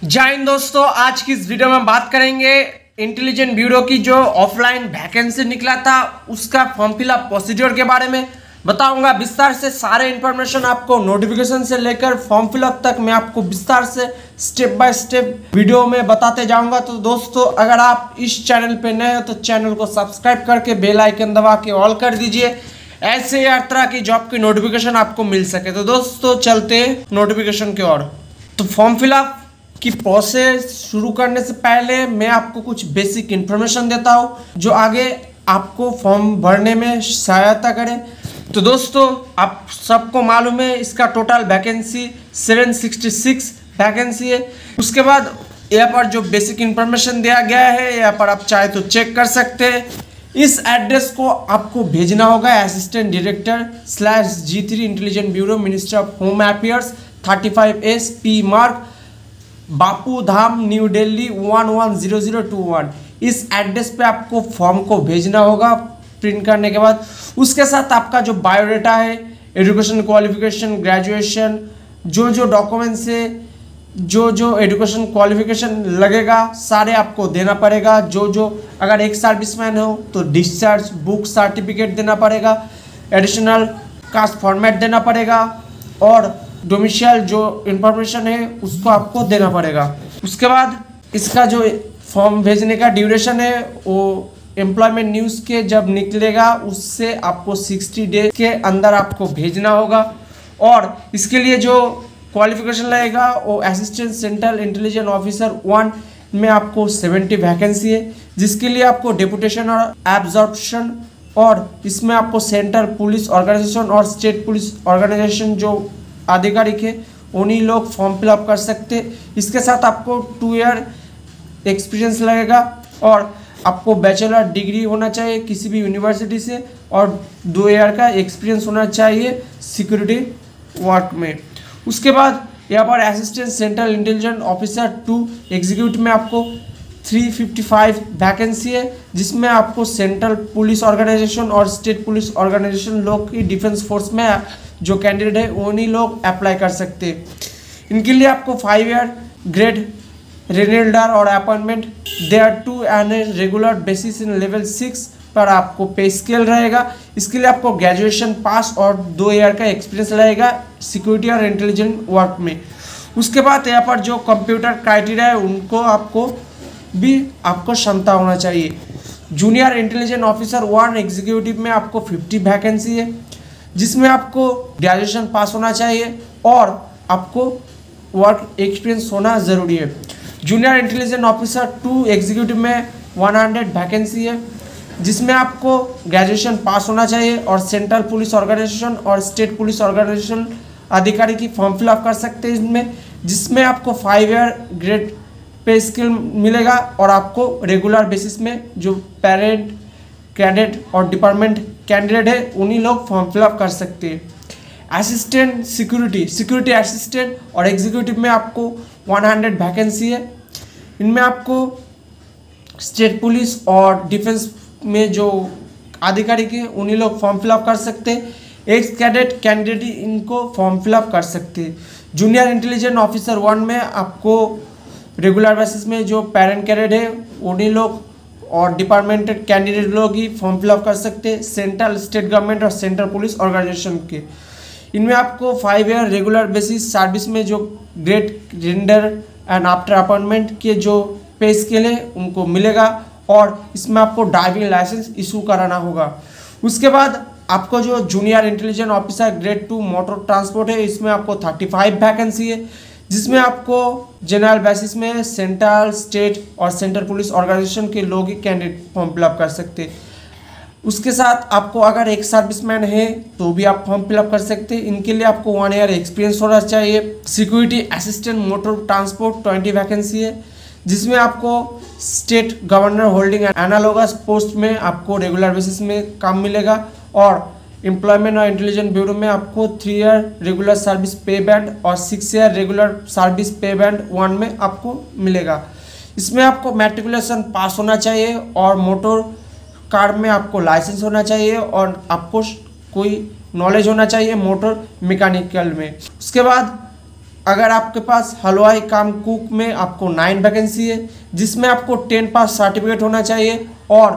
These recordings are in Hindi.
जय हिंद दोस्तों, आज की इस वीडियो में हम बात करेंगे इंटेलिजेंट ब्यूरो की जो ऑफलाइन वैकेंसी निकला था उसका फॉर्म फिलअप प्रोसीजर के बारे में बताऊंगा विस्तार से। सारे इंफॉर्मेशन आपको नोटिफिकेशन से लेकर फॉर्म फिलअप तक मैं आपको विस्तार से स्टेप बाय स्टेप वीडियो में बताते जाऊंगा। तो दोस्तों, अगर आप इस चैनल पे नए हो तो चैनल को सब्सक्राइब करके बेल आइकन दबा के ऑल कर दीजिए, ऐसे हर तरह की जॉब की नोटिफिकेशन आपको मिल सके। तो दोस्तों, चलते नोटिफिकेशन की ओर। तो फॉर्म फिलअप की प्रोसेस शुरू करने से पहले मैं आपको कुछ बेसिक इन्फॉर्मेशन देता हूं जो आगे आपको फॉर्म भरने में सहायता करे। तो दोस्तों, आप सबको मालूम है इसका टोटल वैकेंसी 766 वैकेंसी है। उसके बाद यहाँ पर जो बेसिक इन्फॉर्मेशन दिया गया है यहाँ पर आप चाहे तो चेक कर सकते हैं। इस एड्रेस को आपको भेजना होगा assistant director /G3 intelligent bureau ministry of home affairs 35S P मार्ग बापू धाम न्यू दिल्ली 110021। इस एड्रेस पे आपको फॉर्म को भेजना होगा प्रिंट करने के बाद। उसके साथ आपका जो बायोडाटा है, एजुकेशन क्वालिफिकेशन, ग्रेजुएशन, जो डॉक्यूमेंट्स है, जो एजुकेशन क्वालिफिकेशन लगेगा सारे आपको देना पड़ेगा। अगर एक सर्विसमैन हो तो डिस्चार्ज बुक सर्टिफिकेट देना पड़ेगा, एडिशनल कास्ट फॉर्मेट देना पड़ेगा और डोमिसाइल जो इंफॉर्मेशन है उसको आपको देना पड़ेगा। उसके बाद इसका जो फॉर्म भेजने का ड्यूरेशन है वो एम्प्लॉयमेंट न्यूज़ के जब निकलेगा उससे आपको 60 डेज के अंदर आपको भेजना होगा। और इसके लिए जो क्वालिफिकेशन लगेगा वो असिस्टेंट सेंट्रल इंटेलिजेंस ऑफिसर 1 में आपको 70 वैकेंसी है, जिसके लिए आपको डेपुटेशन और एब्जॉर्प्शन, और इसमें आपको सेंट्रल पुलिस ऑर्गेनाइजेशन और स्टेट पुलिस ऑर्गेनाइजेशन जो आधिकारिक है उन्हीं लोग फॉर्म फिलअप कर सकते हैं। इसके साथ आपको 2 ईयर एक्सपीरियंस लगेगा और आपको बैचलर डिग्री होना चाहिए किसी भी यूनिवर्सिटी से और 2 ईयर का एक्सपीरियंस होना चाहिए सिक्योरिटी वर्क में। उसके बाद यहाँ पर assistant central intelligence officer 2 executive में आपको 355 वैकेंसी है, जिसमें आपको सेंट्रल पुलिस ऑर्गेनाइजेशन और स्टेट पुलिस ऑर्गेनाइजेशन लोग की डिफेंस फोर्स में जो कैंडिडेट है उन्हीं लोग अप्लाई कर सकते हैं। इनके लिए आपको 5 ईयर ग्रेड रेनेल्डर और appointment there to an regular basis in level 6 पर आपको पे स्केल रहेगा। इसके लिए आपको ग्रेजुएशन पास और 2 ईयर का एक्सपीरियंस रहेगा सिक्योरिटी और इंटेलिजेंट वर्क में। उसके बाद यहाँ पर जो कंप्यूटर क्राइटेरिया है उनको आपको क्षमता होना चाहिए। जूनियर इंटेलिजेंट ऑफिसर 1 एग्जीक्यूटिव में आपको 50 वैकेंसी है, जिसमें आपको ग्रेजुएशन पास होना चाहिए और आपको वर्क एक्सपीरियंस होना ज़रूरी है। जूनियर इंटेलिजेंट ऑफिसर 2 एग्जीक्यूटिव में 100 वैकेंसी है, जिसमें आपको ग्रेजुएशन पास होना चाहिए और सेंट्रल पुलिस ऑर्गेनाइजेशन और स्टेट पुलिस ऑर्गेनाइजेशन अधिकारी की फॉर्म फिलअप कर सकते हैं इसमें, जिसमें आपको 5 ईयर ग्रेड पे स्केल मिलेगा और आपको रेगुलर बेसिस में जो पेरेंट कैडेट और डिपार्टमेंट कैंडिडेट है उन्हीं लोग फॉर्म फिलअप कर सकते हैं। असिस्टेंट सिक्योरिटी असिस्टेंट और एग्जीक्यूटिव में आपको 100 वैकेंसी है। इनमें आपको स्टेट पुलिस और डिफेंस में जो आधिकारिक है उन्हीं लोग फॉर्म फिलअप कर सकते हैं। एक्स कैडेट कैंडिडेट इनको फॉर्म फिलअप कर सकते हैं। जूनियर इंटेलिजेंट ऑफिसर 1 में आपको रेगुलर बेसिस में जो पेरेंट कैडेट है उन्हीं लोग और डिपार्टमेंट कैंडिडेट लोग ही फॉर्म फिलअप कर सकते हैं सेंट्रल स्टेट गवर्नमेंट और सेंट्रल पुलिस ऑर्गेनाइजेशन के। इनमें आपको 5 ईयर रेगुलर बेसिस सर्विस में जो grade render and after appointment के जो पे स्केल है उनको मिलेगा और इसमें आपको ड्राइविंग लाइसेंस इशू कराना होगा। उसके बाद आपको जो junior intelligent officer grade 2 motor transport है इसमें आपको 35 वैकेंसी है, जिसमें आपको जनरल बेसिस में सेंट्रल स्टेट और सेंट्रल पुलिस ऑर्गेनाइजेशन के लोग ही कैंडिडेट फॉर्म फिलअप कर सकते हैं। उसके साथ आपको अगर एक सर्विसमैन है तो भी आप फॉर्म फिलअप कर सकते हैं। इनके लिए आपको 1 ईयर एक्सपीरियंस होना चाहिए। Security assistant motor transport 20 vacancy है, जिसमें आपको state governor holding analogous post में आपको रेगुलर बेसिस में काम मिलेगा और एम्प्लॉयमेंट और इंटेलिजेंट ब्यूरो में आपको 3 ईयर रेगुलर सर्विस पे बैंड और 6 ईयर रेगुलर सर्विस पे बैंड 1 में आपको मिलेगा। इसमें आपको मैट्रिकुलेशन पास होना चाहिए और मोटर कार में आपको लाइसेंस होना चाहिए और आपको कोई नॉलेज होना चाहिए मोटर मैकेनिकल में। उसके बाद अगर आपके पास हलवाई काम कुक में आपको 9 वैकेंसी है, जिसमें आपको 10 पास सर्टिफिकेट होना चाहिए और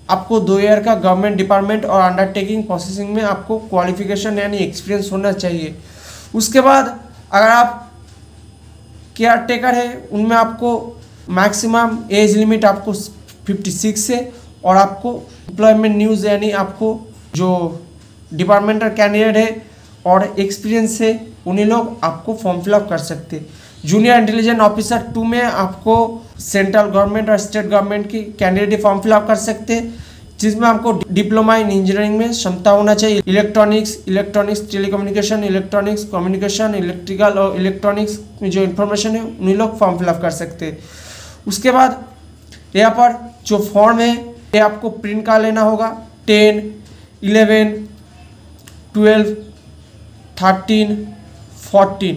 आपको 2 ईयर का गवर्नमेंट डिपार्टमेंट और अंडरटेकिंग प्रोसेसिंग में आपको क्वालिफिकेशन यानी एक्सपीरियंस होना चाहिए। उसके बाद अगर आप केयर टेकर है, उनमें आपको मैक्सिमम एज लिमिट आपको 56 है और आपको एम्प्लॉयमेंट न्यूज़ यानी आपको जो डिपार्टमेंटल कैंडिडेट है और एक्सपीरियंस है उन्हीं लोग आपको फॉर्म फिलअप कर सकते हैं। जूनियर इंटेलिजेंस ऑफिसर 2 में आपको सेंट्रल गवर्नमेंट और स्टेट गवर्नमेंट की कैंडिडेट फॉर्म फिलअप कर सकते हैं, जिसमें आपको डिप्लोमा इन इंजीनियरिंग में क्षमता होना चाहिए। Electronics telecommunication, electronics communication, electrical और इलेक्ट्रॉनिक्स में जो इन्फॉर्मेशन है उन्हीं लोग फॉर्म फिलअप कर सकते हैं। उसके बाद यहाँ पर जो फॉर्म है ये आपको प्रिंट का लेना होगा। 10, 11, 12, 13, 14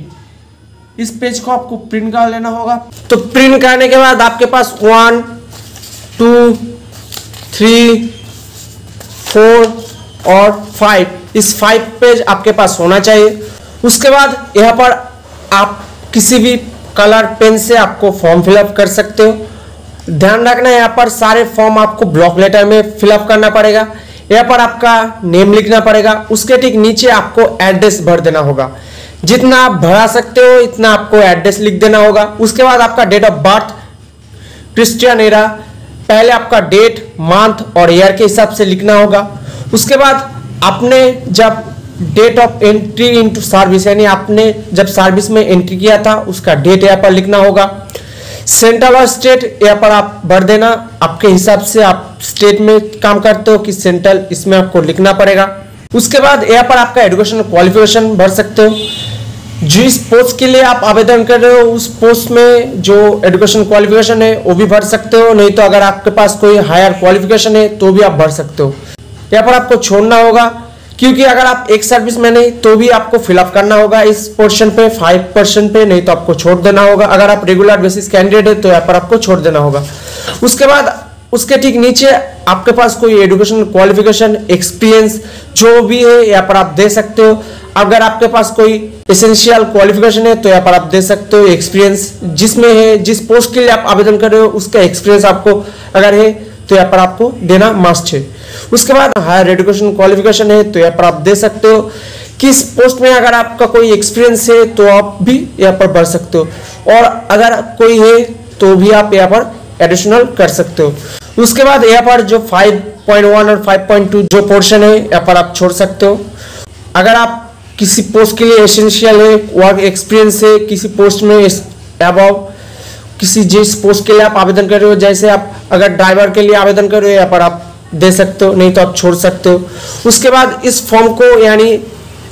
इस पेज को आपको प्रिंट कर लेना होगा। तो प्रिंट करने के बाद आपके पास 1, 2, 3, 4 और 5 इस 5 पेज आपके पास होना चाहिए। उसके बाद यहाँ पर आप किसी भी कलर पेन से आपको फॉर्म फिलअप कर सकते हो। ध्यान रखना यहाँ पर सारे फॉर्म आपको ब्लॉक लेटर में फिलअप करना पड़ेगा। यहाँ पर आपका नेम लिखना पड़ेगा, उसके ठीक नीचे आपको एड्रेस भर देना होगा। जितना आप भरा सकते हो इतना आपको एड्रेस लिख देना होगा। उसके बाद आपका date of birth Christian era, पहले आपका डेट, मंथ और ईयर के हिसाब से लिखना होगा। उसके बाद आपने जब date of entry into service यानी आपने जब सर्विस में एंट्री किया था उसका डेट यहाँ पर लिखना होगा। सेंट्रल और स्टेट यहाँ पर आप भर देना, आपके हिसाब से आप स्टेट में काम करते हो कि सेंट्रल, इसमें आपको लिखना पड़ेगा। उसके बाद यहाँ पर आपका एजुकेशन क्वालिफिकेशन भर सकते हो। जिस पोस्ट के लिए आप आवेदन कर रहे हो उस पोस्ट में जो एजुकेशन क्वालिफिकेशन है वो भी भर सकते हो, नहीं तो अगर आपके पास कोई हायर क्वालिफिकेशन है तो भी आप भर सकते हो। यहाँ पर आपको छोड़ना होगा क्योंकि अगर आप एक सर्विस में नहीं तो भी आपको फिलअप करना होगा इस पोर्शन पे 5% पे, नहीं तो आपको छोड़ देना होगा। अगर आप रेगुलर बेसिस कैंडिडेट है तो यहाँ पर आपको छोड़ देना होगा। उसके बाद उसके ठीक नीचे आपके पास कोई एजुकेशन क्वालिफिकेशन एक्सपीरियंस जो भी है यहाँ पर आप दे सकते हो। अगर आपके पास कोई एसेंशियल क्वालिफिकेशन है तो यहाँ पर आप दे सकते हो एक्सपीरियंस जिसमें है, जिस पोस्ट के लिए आप आवेदन कर रहे हो उसका एक्सपीरियंस आपको अगर है तो यहाँ पर आपको देना मस्ट है। उसके बाद हायर एजुकेशन क्वालिफिकेशन है तो यहाँ पर आप दे सकते हो। किस पोस्ट में अगर आपका कोई एक्सपीरियंस है तो आप भी यहाँ पर भर सकते हो, और अगर कोई है तो भी आप यहाँ पर एडिशनल कर सकते हो। उसके बाद यहाँ पर जो 5.1 और 5.2 जो पोर्शन है यहाँ पर आप छोड़ सकते हो। अगर आप किसी पोस्ट के लिए एसेंशियल है, वर्क एक्सपीरियंस है, किसी पोस्ट में अबाव किसी जिस पोस्ट के लिए आप आवेदन कर रहे हो, जैसे आप अगर ड्राइवर के लिए आवेदन कर रहे हो यहाँ पर आप दे सकते हो, नहीं तो आप छोड़ सकते हो। उसके बाद इस फॉर्म को यानी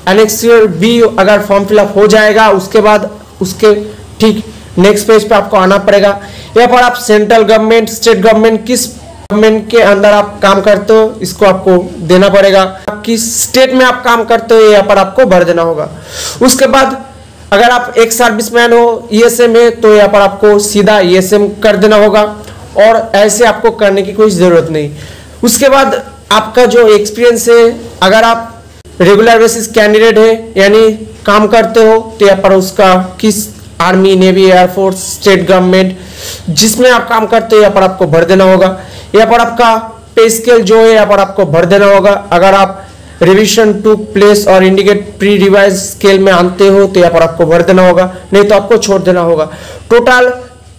एनेक्सर बी अगर फॉर्म फिलअप हो जाएगा उसके बाद उसके ठीक नेक्स्ट पेज पे आपको आना पड़ेगा। यहाँ पर आप सेंट्रल गवर्नमेंट, स्टेट गवर्नमेंट, किस गवर्नमेंट के अंदर आप काम करते हो इसको आपको देना पड़ेगा। किस स्टेट में आप काम करते हो यहाँ पर आपको भर देना होगा। उसके बाद अगर आप एक सर्विसमैन हो, ईएसएम है, तो यहाँ पर आपको सीधा ईएसएम कर देना होगा और ऐसे आपको करने की कोई जरूरत नहीं। उसके बाद आपका जो एक्सपीरियंस है, अगर आप रेगुलर बेसिस कैंडिडेट है यानी काम करते हो तो यहाँ पर उसका किस army, navy, air force, state government जिसमें आप काम करते हो यहाँ पर आपको भर देना होगा। यहाँ पर आपका पे स्केल जो है यहाँ पर आपको भर देना होगा। अगर आप रिविजन टू प्लेस और इंडिकेट प्री रिवाइज स्केल में आते हो तो यहाँ पर आपको भर देना होगा, नहीं तो आपको छोड़ देना होगा। टोटल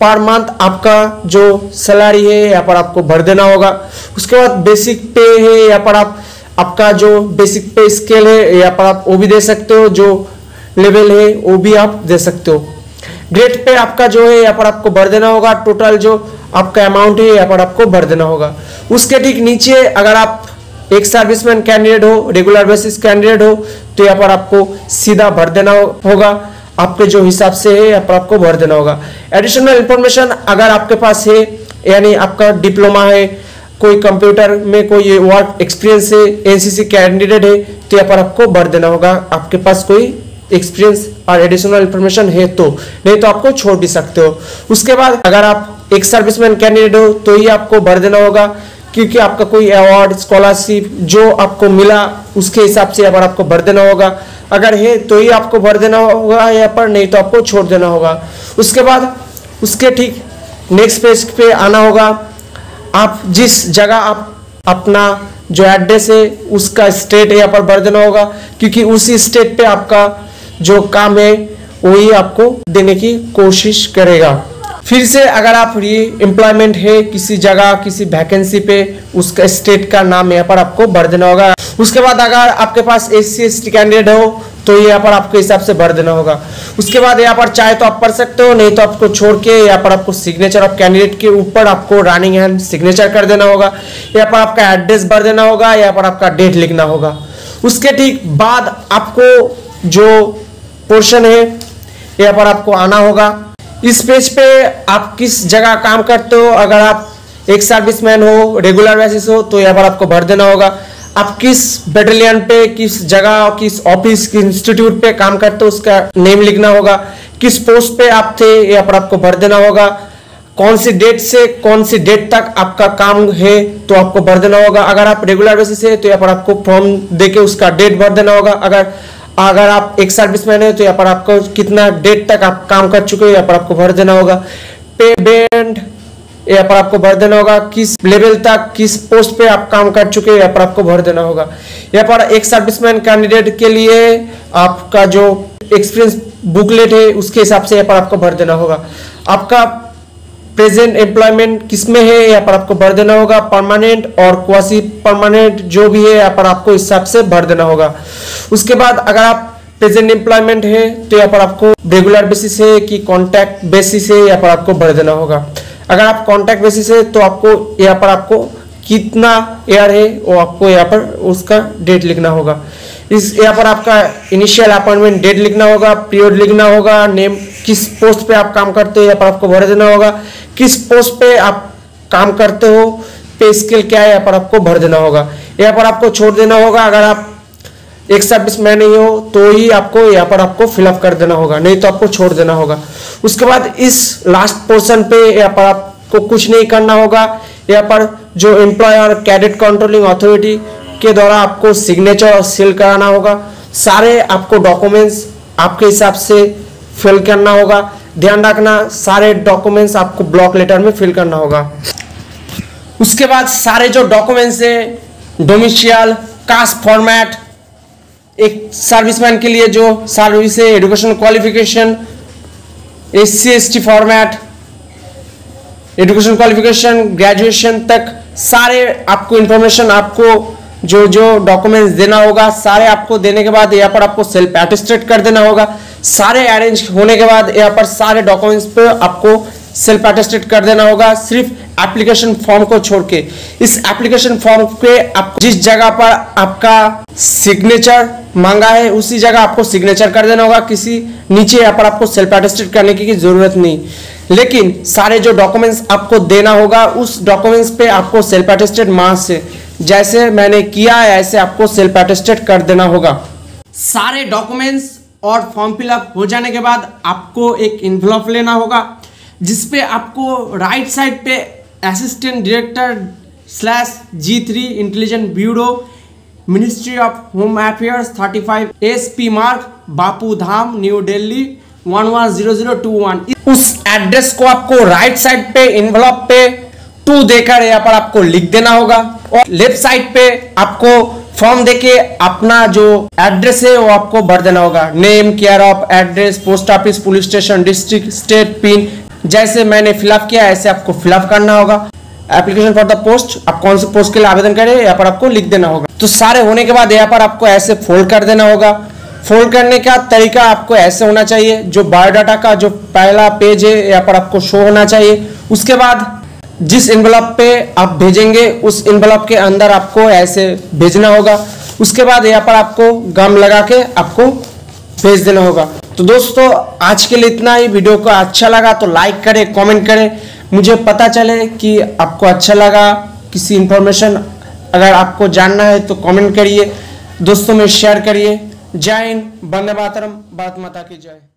पर मंथ आपका जो सैलरी है यहाँ पर आपको भर देना होगा। उसके बाद बेसिक पे है, यहाँ पर आप आपका जो बेसिक पे स्केल है यहाँ पर आप वो भी दे सकते हो, जो लेवल है वो भी आप दे सकते हो। ग्रेड पे आपका जो है यहाँ पर आपको भर देना होगा। टोटल जो आपका अमाउंट है यहाँ पर आपको भर देना होगा। उसके ठीक नीचे अगर आप एक सर्विसमैन कैंडिडेट हो, रेगुलर बेसिस कैंडिडेट हो तो यहाँ पर आपको सीधा भर देना होगा, आपके जो हिसाब से है यहाँ पर आपको भर देना होगा। एडिशनल इंफॉर्मेशन अगर आपके पास है यानी आपका डिप्लोमा है, कोई कंप्यूटर में कोई वर्क एक्सपीरियंस है, एनसीसी कैंडिडेट है तो यहाँ पर आपको भर देना होगा। आपके पास कोई एक्सपीरियंस और एडिशनल इंफॉर्मेशन है तो, नहीं तो आपको छोड़ भी सकते हो। उसके बाद अगर आप एक सर्विसमैन कैंडिडेट हो तो ही आपको भर देना होगा क्योंकि आपका कोई अवार्ड स्कॉलरशिप जो आपको मिला उसके हिसाब से यहाँ पर आपको भर देना होगा। अगर है तो ही आपको भर देना होगा, यहाँ पर नहीं तो आपको छोड़ देना होगा। उसके बाद उसके ठीक नेक्स्ट पेज पे आना होगा। आप जिस जगह आप अपना जो एड्रेस है उसका स्टेट यहाँ पर भर देना होगा, क्योंकि उसी स्टेट पे आपका जो काम है वही आपको देने की कोशिश करेगा। फिर से अगर आप री एम्प्लॉयमेंट है किसी जगह किसी वैकेंसी पे, उसका स्टेट का नाम यहाँ पर आपको भर देना होगा। उसके बाद अगर आपके पास SC/ST कैंडिडेट हो तो यहाँ पर आपके हिसाब से भर देना होगा। उसके बाद यहाँ पर चाहे तो आप पढ़ सकते हो, नहीं तो आपको छोड़ के यहाँ पर आपको सिग्नेचर ऑफ कैंडिडेट के ऊपर आपको रनिंग हैंड सिग्नेचर कर देना होगा। यहाँ पर आपका एड्रेस भर देना होगा, यहाँ पर आपका डेट लिखना होगा। उसके ठीक बाद आपको जो पोर्शन है यहाँ पर आपको आना होगा। इस पेज पे आप किस जगह काम करते हो, अगर आप एक सर्विसमैन हो, रेगुलर बेसिस हो तो यहाँ पर आपको भर देना होगा। आप किस बटालियन पे, किस जगह, किस ऑफिस, किस इंस्टीट्यूट पे काम करते हो उसका नेम लिखना होगा। किस पोस्ट पे आप थे यहाँ पर आपको भर देना होगा। कौन सी डेट से कौन सी डेट तक आपका काम है तो आपको भर देना होगा। अगर आप रेगुलर बेसिस है तो यहाँ पर आपको फॉर्म देके उसका डेट भर देना होगा। अगर आप एक सर्विसमैन है तो यहाँ पर आपको कितना डेट तक आप काम कर चुके हो यहाँ पर आपको भर देना होगा। पे बैंड यहाँ पर आपको भर देना होगा। किस लेवल तक किस पोस्ट पे आप काम कर चुके हैं यहाँ पर आपको भर देना होगा। यहाँ पर एक सर्विसमैन कैंडिडेट के लिए आपका जो एक्सपीरियंस बुकलेट है उसके हिसाब से यहाँ पर आपको भर देना होगा। आपका प्रेजेंट एम्प्लॉयमेंट किसमें है यहाँ पर आपको भर देना होगा। परमानेंट और क्वासी परमानेंट जो भी है यहाँ पर आपको हिसाब से भर देना होगा। उसके बाद अगर आप प्रेजेंट एम्प्लॉयमेंट है तो यहाँ पर आपको रेगुलर बेसिस है कि कॉन्ट्रैक्ट बेसिस है यहाँ पर आपको भर देना होगा। अगर आप कॉन्ट्रैक्ट बेसिस है तो आपको यहाँ पर आपको कितना ईयर है वो आपको यहाँ पर उसका डेट लिखना होगा। इस यहाँ पर आपका इनिशियल अपॉइंटमेंट डेट लिखना होगा, पीरियड लिखना होगा, नेम किस पोस्ट पे आप काम करते हो यहाँ पर आपको भर देना होगा। किस पोस्ट पे आप काम करते हो, पे स्केल क्या है यहाँ पर आपको भर देना होगा। यहाँ पर आपको छोड़ देना होगा। अगर आप एक सर्विसमैन नहीं हो तो ही आपको यहाँ पर आपको फिलअप कर देना होगा, नहीं तो आपको छोड़ देना होगा। उसके बाद इस लास्ट पोर्शन पे यहाँ पर आपको कुछ नहीं करना होगा। यहाँ पर जो एम्प्लॉयर कैडेट कंट्रोलिंग अथॉरिटी के द्वारा आपको सिग्नेचर और सील कराना होगा। सारे आपको डॉक्यूमेंट्स आपके हिसाब से फिल करना होगा। ध्यान रखना सारे डॉक्यूमेंट्स आपको ब्लॉक लेटर में फिल करना होगा। उसके बाद सारे जो डॉक्यूमेंट्स है, डोमिसाइल, कास्ट फॉर्मेट, एक सर्विसमैन के लिए जो सर्विस है, education qualification, SC/ST format, education qualification graduation तक सारे आपको इंफॉर्मेशन आपको जो डॉक्यूमेंट्स देना होगा सारे आपको देने के बाद यहाँ पर आपको सेल्फ अटेस्टेड कर देना होगा। सारे अरेंज होने के बाद यहाँ पर सारे डॉक्यूमेंट्स पे आपको सेल्फ अटेस्टेड कर देना होगा, सिर्फ एप्लीकेशन फॉर्म को छोड़ के। इस एप्लीकेशन फॉर्म पे आप जिस जगह पर आपका सिग्नेचर मांगा है उसी जगह आपको सिग्नेचर कर देना होगा। किसी नीचे यहाँ पर आपको सेल्फ अटेस्टेड करने की जरूरत नहीं, लेकिन सारे जो डॉक्यूमेंट्स आपको देना होगा उस डॉक्यूमेंट्स पे आपको सेल्फ अटेस्टेड मार्क्स से जैसे मैंने किया है ऐसे आपको सेल्फ अटेस्टेड कर देना होगा। सारे डॉक्यूमेंट्स और फॉर्म फिलअप हो जाने के बाद आपको एक इन्वेलप लेना होगा जिसपे आपको राइट साइड पे assistant director /G3 intelligent bureau ministry of home affairs 35 SP मार्ग बापू धाम न्यू दिल्ली 110021 उस एड्रेस को आपको राइट साइड पे इन्वेलप पे 2 देकर यहाँ पर आपको लिख देना होगा। और लेफ्ट साइड पे आपको फॉर्म देके अपना जो एड्रेस है वो आपको भर देना होगा। Name, care of, address, post office, police station, district, state, pin, जैसे मैंने फिलअप किया ऐसे आपको फिलअप करना होगा। एप्लीकेशन फॉर द पोस्ट, आप कौन से पोस्ट के लिए आवेदन करें यहाँ पर आपको लिख देना होगा। तो सारे होने के बाद यहाँ पर आपको ऐसे फोल्ड कर देना होगा। फोल्ड करने का तरीका आपको ऐसे होना चाहिए, जो बायोडाटा का जो पहला पेज है यहाँ पर आपको शो होना चाहिए। उसके बाद जिस एनवेलप पे आप भेजेंगे उस एनवेलप के अंदर आपको ऐसे भेजना होगा। उसके बाद यहाँ पर आपको गम लगा के आपको भेज देना होगा। तो दोस्तों आज के लिए इतना ही। वीडियो को अच्छा लगा तो लाइक करें, कमेंट करें, मुझे पता चले कि आपको अच्छा लगा। किसी इंफॉर्मेशन अगर आपको जानना है तो कमेंट करिए, दोस्तों में शेयर करिए। जय हिंद, वंदे मातरम, भारत माता की जय।